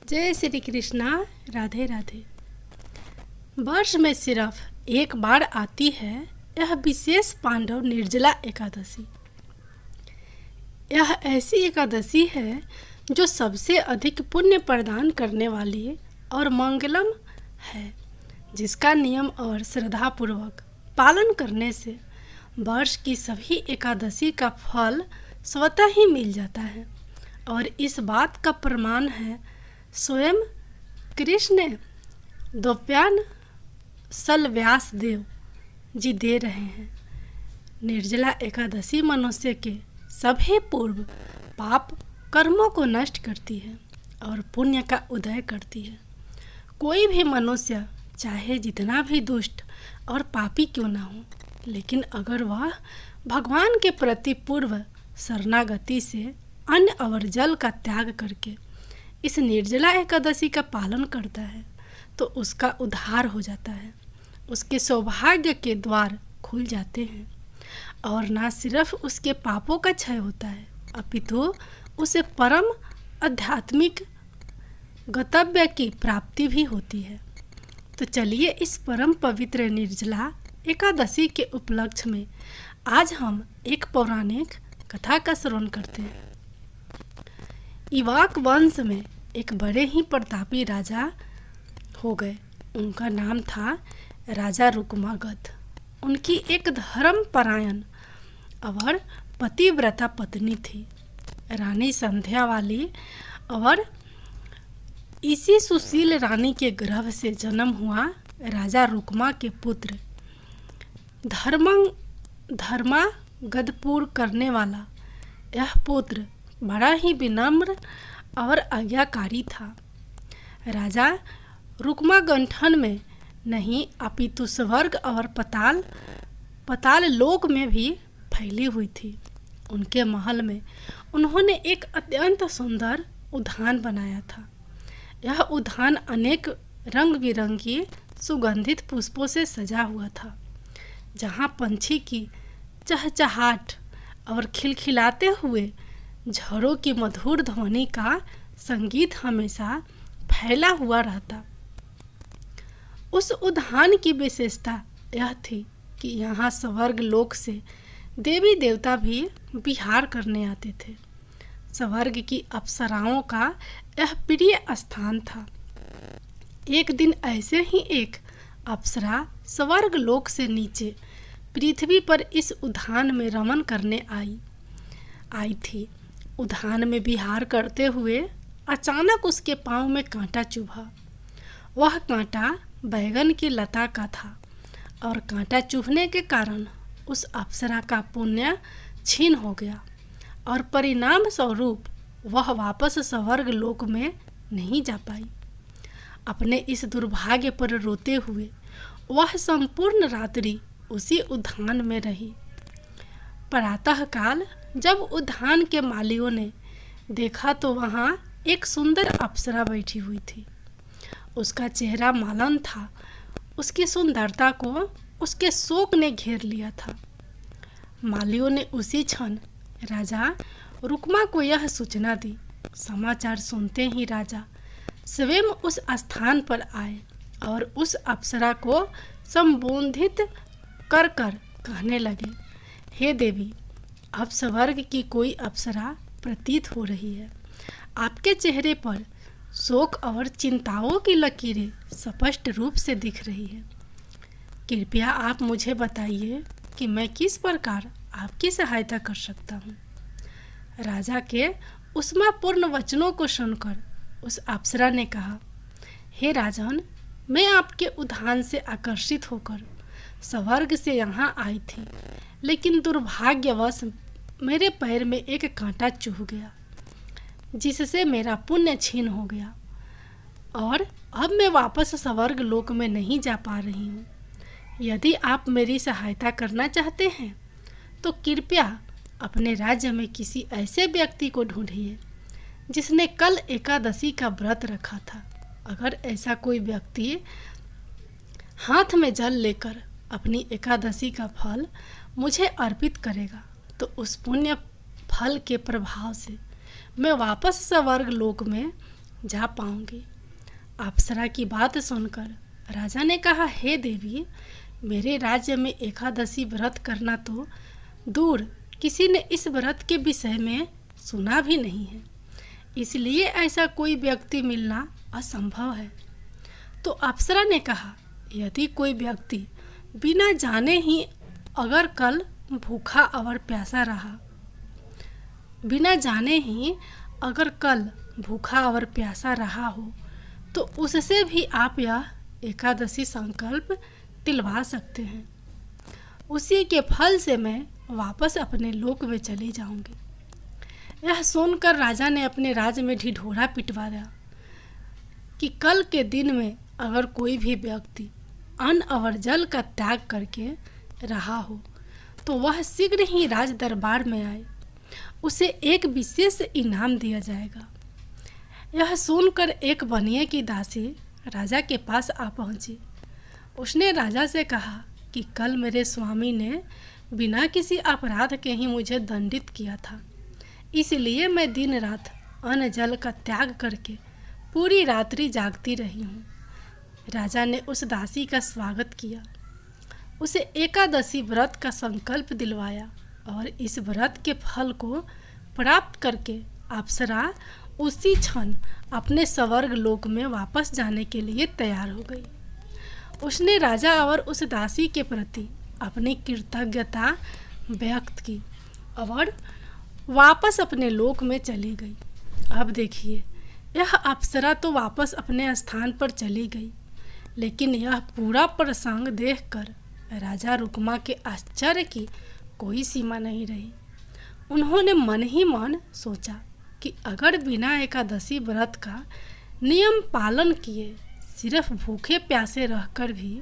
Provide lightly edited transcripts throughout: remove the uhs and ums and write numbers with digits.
जय श्री कृष्णा। राधे राधे। वर्ष में सिर्फ एक बार आती है यह विशेष पांडव निर्जला एकादशी। यह ऐसी एकादशी है जो सबसे अधिक पुण्य प्रदान करने वाली और मंगलम है, जिसका नियम और श्रद्धापूर्वक पालन करने से वर्ष की सभी एकादशी का फल स्वतः ही मिल जाता है। और इस बात का प्रमाण है स्वयं कृष्ण द्वैपायन सल व्यास देव जी दे रहे हैं। निर्जला एकादशी मनुष्य के सभी पूर्व पाप कर्मों को नष्ट करती है और पुण्य का उदय करती है। कोई भी मनुष्य चाहे जितना भी दुष्ट और पापी क्यों ना हो, लेकिन अगर वह भगवान के प्रति पूर्व शरणागति से अन्न और जल का त्याग करके इस निर्जला एकादशी का पालन करता है तो उसका उद्धार हो जाता है, उसके सौभाग्य के द्वार खुल जाते हैं और न सिर्फ उसके पापों का क्षय होता है अपितु उसे परम आध्यात्मिक गंतव्य की प्राप्ति भी होती है। तो चलिए इस परम पवित्र निर्जला एकादशी के उपलक्ष्य में आज हम एक पौराणिक कथा का श्रवण करते हैं। इवाक वंश में एक बड़े ही प्रतापी राजा हो गए। उनका नाम था राजा रुक्मागध। उनकी एक धर्मपरायण और पतिव्रता पत्नी थी, रानी संध्या वाली। और इसी सुशील रानी के गर्भ से जन्म हुआ राजा रुक्मा के पुत्र धर्मागधपुर करने वाला यह पुत्र बड़ा ही विनम्र और आज्ञाकारी था। राजा रुक्मा गंठन में नहीं अपितु स्वर्ग और पताल लोक में भी फैली हुई थी। उनके महल में उन्होंने एक अत्यंत सुंदर उद्यान बनाया था। यह उद्यान अनेक रंग बिरंगी सुगंधित पुष्पों से सजा हुआ था, जहाँ पंछी की चहचहाट और खिलखिलाते हुए झड़ों की मधुर ध्वनि का संगीत हमेशा फैला हुआ रहता। उस उद्यान की विशेषता यह थी कि यहाँ स्वर्ग लोक से देवी देवता भी विहार करने आते थे। स्वर्ग की अप्सराओं का यह प्रिय स्थान था। एक दिन ऐसे ही एक अप्सरा स्वर्ग लोक से नीचे पृथ्वी पर इस उद्यान में रमन करने आई थी। उद्यान में विहार करते हुए अचानक उसके पांव में कांटा चुभा। वह कांटा बैगन की लता का था और कांटा चुभने के कारण उस अप्सरा का पुण्य छीन हो गया और परिणाम स्वरूप वह वापस स्वर्ग लोक में नहीं जा पाई। अपने इस दुर्भाग्य पर रोते हुए वह संपूर्ण रात्रि उसी उद्यान में रही। प्रातःकाल जब उद्यान के मालियों ने देखा तो वहाँ एक सुंदर अप्सरा बैठी हुई थी। उसका चेहरा मलिन था। उसकी सुंदरता को उसके शोक ने घेर लिया था। मालियों ने उसी क्षण राजा रुक्मा को यह सूचना दी। समाचार सुनते ही राजा स्वयं उस स्थान पर आए और उस अप्सरा को संबोधित कर कहने लगे, हे देवी, अब स्वर्ग की कोई अप्सरा प्रतीत हो रही है। आपके चेहरे पर शोक और चिंताओं की लकीरें स्पष्ट रूप से दिख रही है। कृपया आप मुझे बताइए कि मैं किस प्रकार आपकी सहायता कर सकता हूँ। राजा के उष्मापूर्ण वचनों को सुनकर उस अप्सरा ने कहा, हे राजन, मैं आपके उद्यान से आकर्षित होकर स्वर्ग से यहाँ आई थी, लेकिन दुर्भाग्यवश मेरे पैर में एक कांटा चुभ गया, जिससे मेरा पुण्य छीन हो गया और अब मैं वापस स्वर्ग लोक में नहीं जा पा रही हूँ। यदि आप मेरी सहायता करना चाहते हैं तो कृपया अपने राज्य में किसी ऐसे व्यक्ति को ढूंढिए जिसने कल एकादशी का व्रत रखा था। अगर ऐसा कोई व्यक्ति हाथ में जल लेकर अपनी एकादशी का फल मुझे अर्पित करेगा तो उस पुण्य फल के प्रभाव से मैं वापस स्वर्ग लोक में जा पाऊंगी। अप्सरा की बात सुनकर राजा ने कहा, हे देवी, मेरे राज्य में एकादशी व्रत करना तो दूर, किसी ने इस व्रत के विषय में सुना भी नहीं है, इसलिए ऐसा कोई व्यक्ति मिलना असंभव है। तो अप्सरा ने कहा, यदि कोई व्यक्ति बिना जाने ही अगर कल भूखा और प्यासा रहा, बिना जाने ही अगर कल भूखा और प्यासा रहा हो, तो उससे भी आप यह एकादशी संकल्प दिलवा सकते हैं। उसी के फल से मैं वापस अपने लोक में चली जाऊंगी। यह सुनकर राजा ने अपने राज्य में ढिढोरा पिटवाया कि कल के दिन में अगर कोई भी व्यक्ति अन्न और जल का त्याग करके रहा हो तो वह शीघ्र ही राज दरबार में आए, उसे एक विशेष इनाम दिया जाएगा। यह सुनकर एक बनिए की दासी राजा के पास आ पहुंची। उसने राजा से कहा कि कल मेरे स्वामी ने बिना किसी अपराध के ही मुझे दंडित किया था, इसलिए मैं दिन रात अन्न जल का त्याग करके पूरी रात्रि जागती रही हूँ। राजा ने उस दासी का स्वागत किया, उसे एकादशी व्रत का संकल्प दिलवाया और इस व्रत के फल को प्राप्त करके अप्सरा उसी क्षण अपने स्वर्ग लोक में वापस जाने के लिए तैयार हो गई। उसने राजा और उस दासी के प्रति अपनी कृतज्ञता व्यक्त की और वापस अपने लोक में चली गई। अब देखिए, यह अप्सरा तो वापस अपने स्थान पर चली गई, लेकिन यह पूरा प्रसंग देखकर राजा रुक्मा के आश्चर्य की कोई सीमा नहीं रही। उन्होंने मन ही मन सोचा कि अगर बिना एकादशी व्रत का नियम पालन किए सिर्फ भूखे प्यासे रहकर भी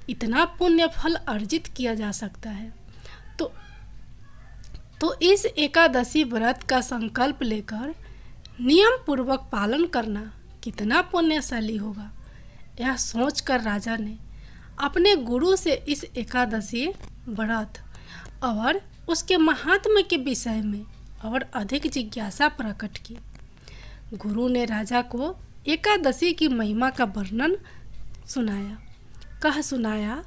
इतना पुण्य फल अर्जित किया जा सकता है, तो इस एकादशी व्रत का संकल्प लेकर नियम पूर्वक पालन करना कितना पुण्यशाली होगा। यह सोचकर राजा ने अपने गुरु से इस एकादशी व्रत और उसके महात्म्य के विषय में और अधिक जिज्ञासा प्रकट की। गुरु ने राजा को एकादशी की महिमा का वर्णन सुनाया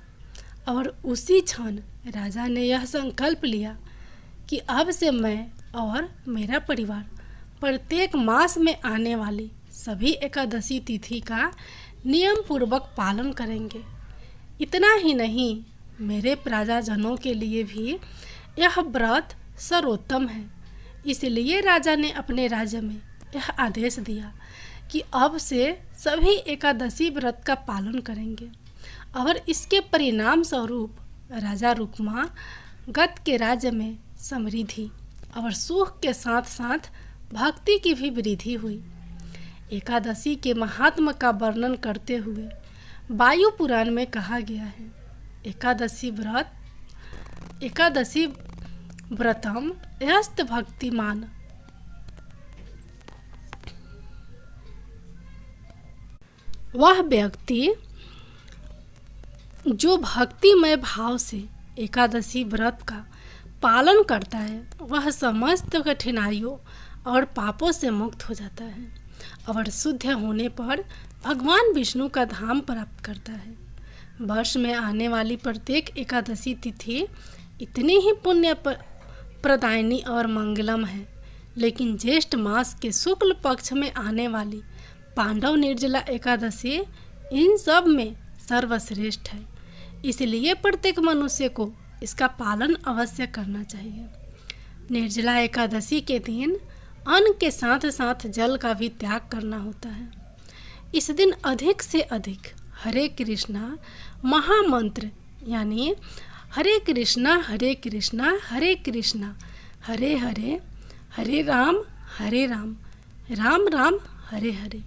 और उसी क्षण राजा ने यह संकल्प लिया कि अब से मैं और मेरा परिवार प्रत्येक मास में आने वाली सभी एकादशी तिथि का नियम पूर्वक पालन करेंगे। इतना ही नहीं, मेरे प्रजाजनों के लिए भी यह व्रत सर्वोत्तम है। इसलिए राजा ने अपने राज्य में यह आदेश दिया कि अब से सभी एकादशी व्रत का पालन करेंगे और इसके परिणाम स्वरूप राजा रुक्मा गत के राज्य में समृद्धि और सुख के साथ साथ भक्ति की भी वृद्धि हुई। एकादशी के महात्म्य का वर्णन करते हुए वायु पुराण में कहा गया है, एकादशी व्रतम यस्त भक्तिमान। वह व्यक्ति जो भक्तिमय भाव से एकादशी व्रत का पालन करता है, वह समस्त कठिनाइयों और पापों से मुक्त हो जाता है और शुद्ध होने पर भगवान विष्णु का धाम प्राप्त करता है। वर्ष में आने वाली प्रत्येक एकादशी तिथि इतनी ही पुण्य प्रदायिनी और मंगलम है, लेकिन ज्येष्ठ मास के शुक्ल पक्ष में आने वाली पांडव निर्जला एकादशी इन सब में सर्वश्रेष्ठ है। इसलिए प्रत्येक मनुष्य को इसका पालन अवश्य करना चाहिए। निर्जला एकादशी के दिन अन्न के साथ साथ जल का भी त्याग करना होता है। इस दिन अधिक से अधिक हरे कृष्णा महामंत्र यानी हरे कृष्णा हरे कृष्णा हरे कृष्णा हरे हरे हरे राम राम राम हरे हरे,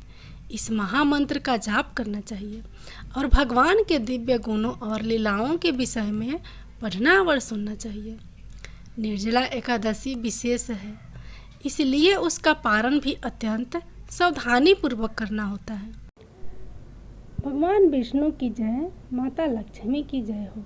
इस महामंत्र का जाप करना चाहिए और भगवान के दिव्य गुणों और लीलाओं के विषय में पढ़ना और सुनना चाहिए। निर्जला एकादशी विशेष है, इसलिए उसका पारण भी अत्यंत सावधानी पूर्वक करना होता है। भगवान विष्णु की जय, माता लक्ष्मी की जय हो।